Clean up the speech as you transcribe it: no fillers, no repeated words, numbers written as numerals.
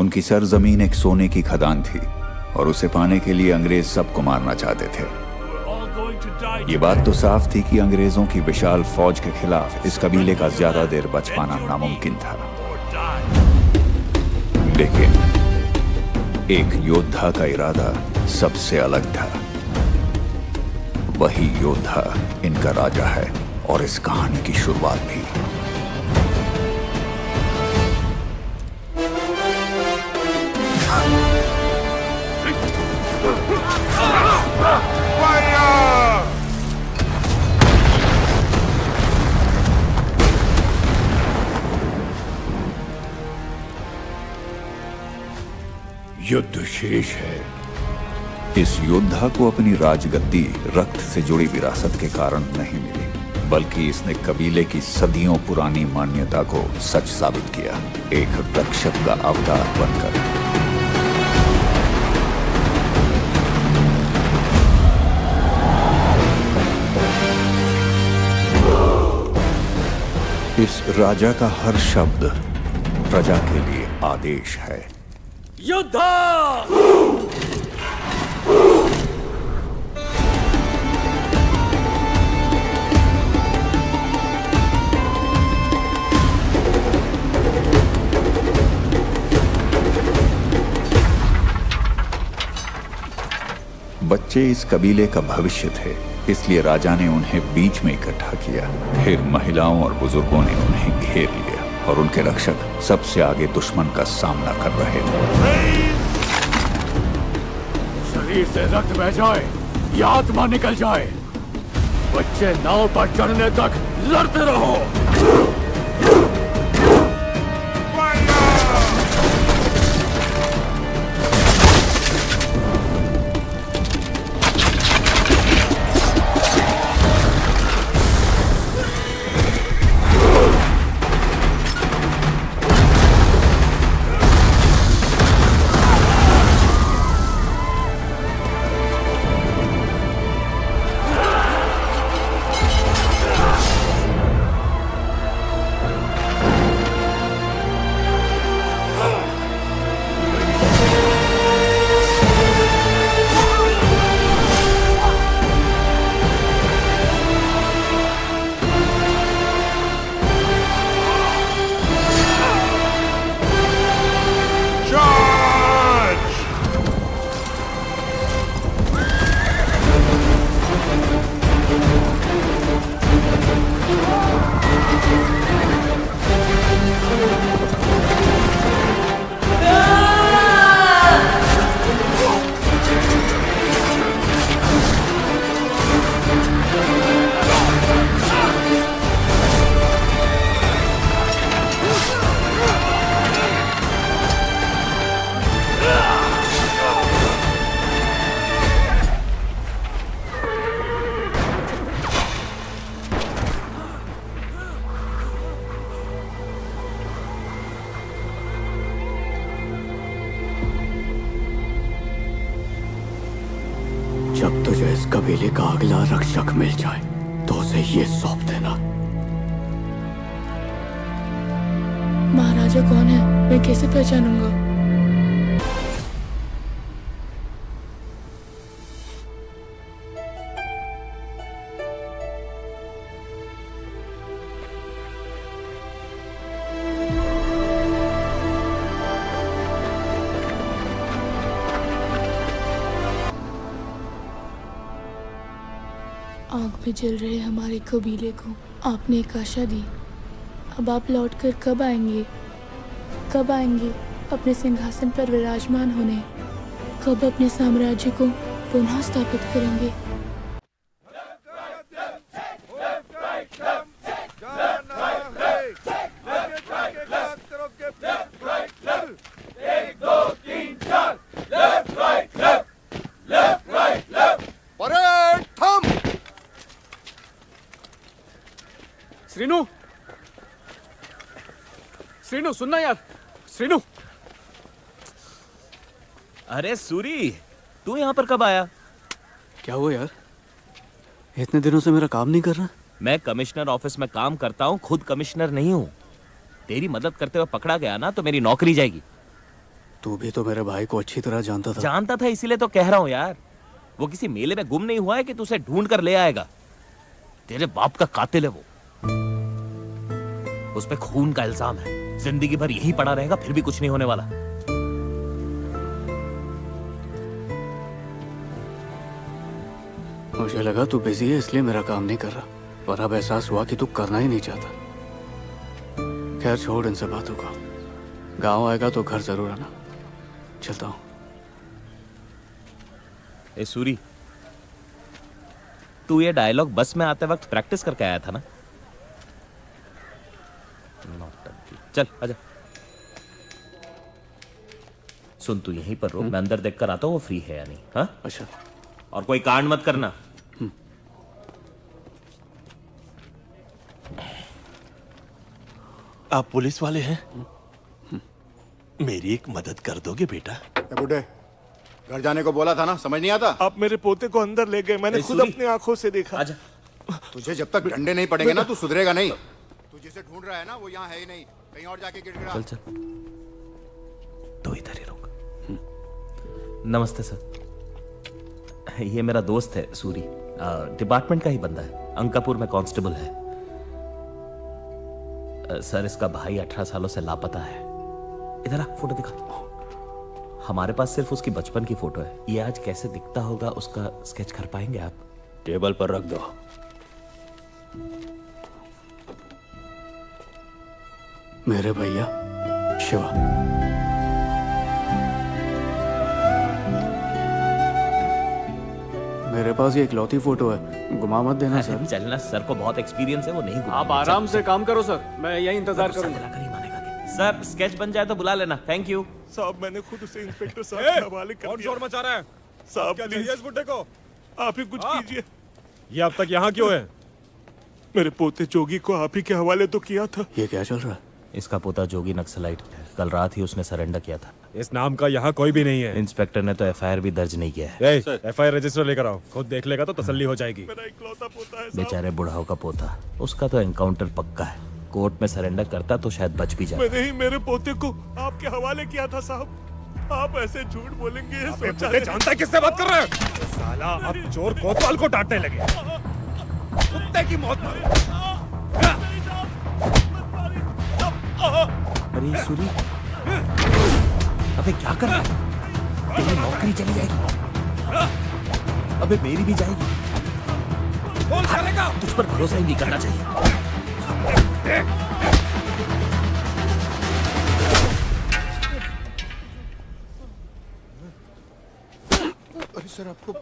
उनकी सरजमीन एक सोने की खदान थी और उसे पाने के लिए अंग्रेज सबको मारना चाहते थे। ये बात तो साफ थी कि अंग्रेजों की विशाल फौज के खिलाफ इस कबीले का ज्यादा देर बच पाना नामुमकिन था। लेकिन एक योद्धा का इरादा सबसे अलग था। वही योद्धा इनका राजा है और इस कहानी की शुरुआत भी। युद्ध शेष है। इस योद्धा को अपनी राजगद्दी रक्त से जुड़ी विरासत के कारण नहीं मिली, बल्कि इसने कबीले की सदियों पुरानी मान्यता को सच साबित किया, एक रक्षक का अवतार बनकर। इस राजा का हर शब्द प्रजा के लिए आदेश है। युद्ध! बच्चे इस कबीले का भविष्य थे, इसलिए राजा ने उन्हें बीच में इकट्ठा किया। फिर महिलाओं और बुजुर्गों ने उन्हें घेर लिया और उनके रक्षक सबसे आगे दुश्मन का सामना कर रहे थे। शरीर से रक्त बह जाए या आत्मा निकल जाए, बच्चे नाव पर चढ़ने तक लड़ते रहो। जब तुझे इस कबीले का अगला रक्षक मिल जाए तो उसे ये सौंप देना। महाराजा कौन है, मैं कैसे पहचानूंगा? आग में जल रहे हमारे कबीले को आपने एक आशा दी। अब आप लौटकर कब आएंगे? कब आएंगे अपने सिंहासन पर विराजमान होने? कब अपने साम्राज्य को पुनः स्थापित करेंगे? श्रीनु, श्रीनु सुनना यार, श्रीनु। अरे सूरी, तू यहाँ पर कब आया? क्या हुआ यार, इतने दिनों से मेरा काम नहीं कर रहा? मैं कमिश्नर ऑफिस में काम करता हूँ, खुद कमिश्नर नहीं हूँ। तेरी मदद करते हुए पकड़ा गया ना तो मेरी नौकरी जाएगी। तू भी तो मेरे भाई को अच्छी तरह जानता था। जानता था इसीलिए तो कह रहा हूं यार। वो किसी मेले में गुम नहीं हुआ है कि तू उसे ढूंढ कर ले आएगा। तेरे बाप का कातिल है वो। उस पे खून का इल्जाम है। जिंदगी भर यही पड़ा रहेगा, फिर भी कुछ नहीं होने वाला। मुझे लगा तू बिजी है इसलिए मेरा काम नहीं कर रहा, पर अब एहसास हुआ कि तू करना ही नहीं चाहता। खैर छोड़ इन सब बातों को। गांव आएगा तो घर जरूर आना। चलता हूँ। ए सूरी, तू ये डायलॉग बस में आते वक्त प्रैक्टिस करके आया था ना? नौटंकी। चल आजा। सुन, तू यहीं पर रुक, मैं अंदर देख कर आता हूँ वो फ्री है या नहीं। हाँ, अच्छा। और कोई कांड मत करना। आप पुलिस वाले हैं? मेरी एक मदद कर दोगे बेटा? बूढ़े, घर जाने को बोला था ना, समझ नहीं आता? आप मेरे पोते को अंदर ले गए, मैंने खुद सूरी। अपनी आंखों से देखा। आजा। तुझे जब तक डंडे नहीं पड़ेंगे ना, तू सुधरेगा नहीं। तू जिसे ढूंढ रहा है ना, वो यहाँ है ही नहीं, कहीं और जाके गिड़गिड़ा। चल चल, तो इधर ही रुक। नमस्ते सर, ये मेरा दोस्त है सूरी, डिपार्टमेंट का ही बंदा है। अंकापुर में कांस्टेबल है। सर, इसका भाई 18 सालों से लापता है। इधर आ, फोटो दिखा। हमारे पास सिर्फ उसकी बचपन की फोटो है। ये आज कैसे दिखता होगा उसका स्केच कर पाएंगे आप? टेबल पर रख दो। मेरे भैया शिवा। मेरे पास ये इकलौती फोटो है, घुमा मत देना सर। चलना, सर को बहुत एक्सपीरियंस है, वो नहीं घुमाएंगे। आप आराम से काम करो सर, मैं यही इंतजार करूंगा। चला कर ही मानेगा क्या? सर, स्केच बन जाए तो बुला लेना। Thank you. साहब, मैंने खुद उसे इंस्पेक्टर साहब के हवाले कर दिया। शोर मचा रहा है? साहब क्या प्लीज, चाहिए इस बुड्ढे को? आप ही कुछ कीजिए। ये अब तक यहाँ क्यों है? मेरे पोते जोगी को आप ही के हवाले तो किया था। ये क्या चल रहा है? इसका पोता जोगी नक्सलाइट है। कल रात ही उसने सरेंडर किया था। इस नाम का यहाँ कोई भी नहीं है। इंस्पेक्टर ने तो एफआईआर भी दर्ज नहीं किया है। एफआईआर रजिस्टर लेकर आओ, खुद देख लेगा तो तसल्ली हो जाएगी। मेरा इकलौता पोता है साहब। बेचारे बुढ़ाओ का पोता, उसका तो एनकाउंटर पक्का है। कोर्ट में सरेंडर करता तो शायद बच भी जाए। मैंने ही मेरे पोते को आपके हवाले किया था साहब। आप ऐसे झूठ बोलेंगे ये सोचा नहीं। जानता है किससे बात कर रहे हैं? साला अब चोर कोतवाल को डांटने लगे। कुत्ते की मौत मारो। अरे ये सूरी, अबे क्या कर रहा है? तेरी नौकरी चली जाएगी। अबे मेरी भी जाएगी। कौन करेगा? तुझ पर भरोसा ही नहीं करना चाहिए। अरे सर, आपको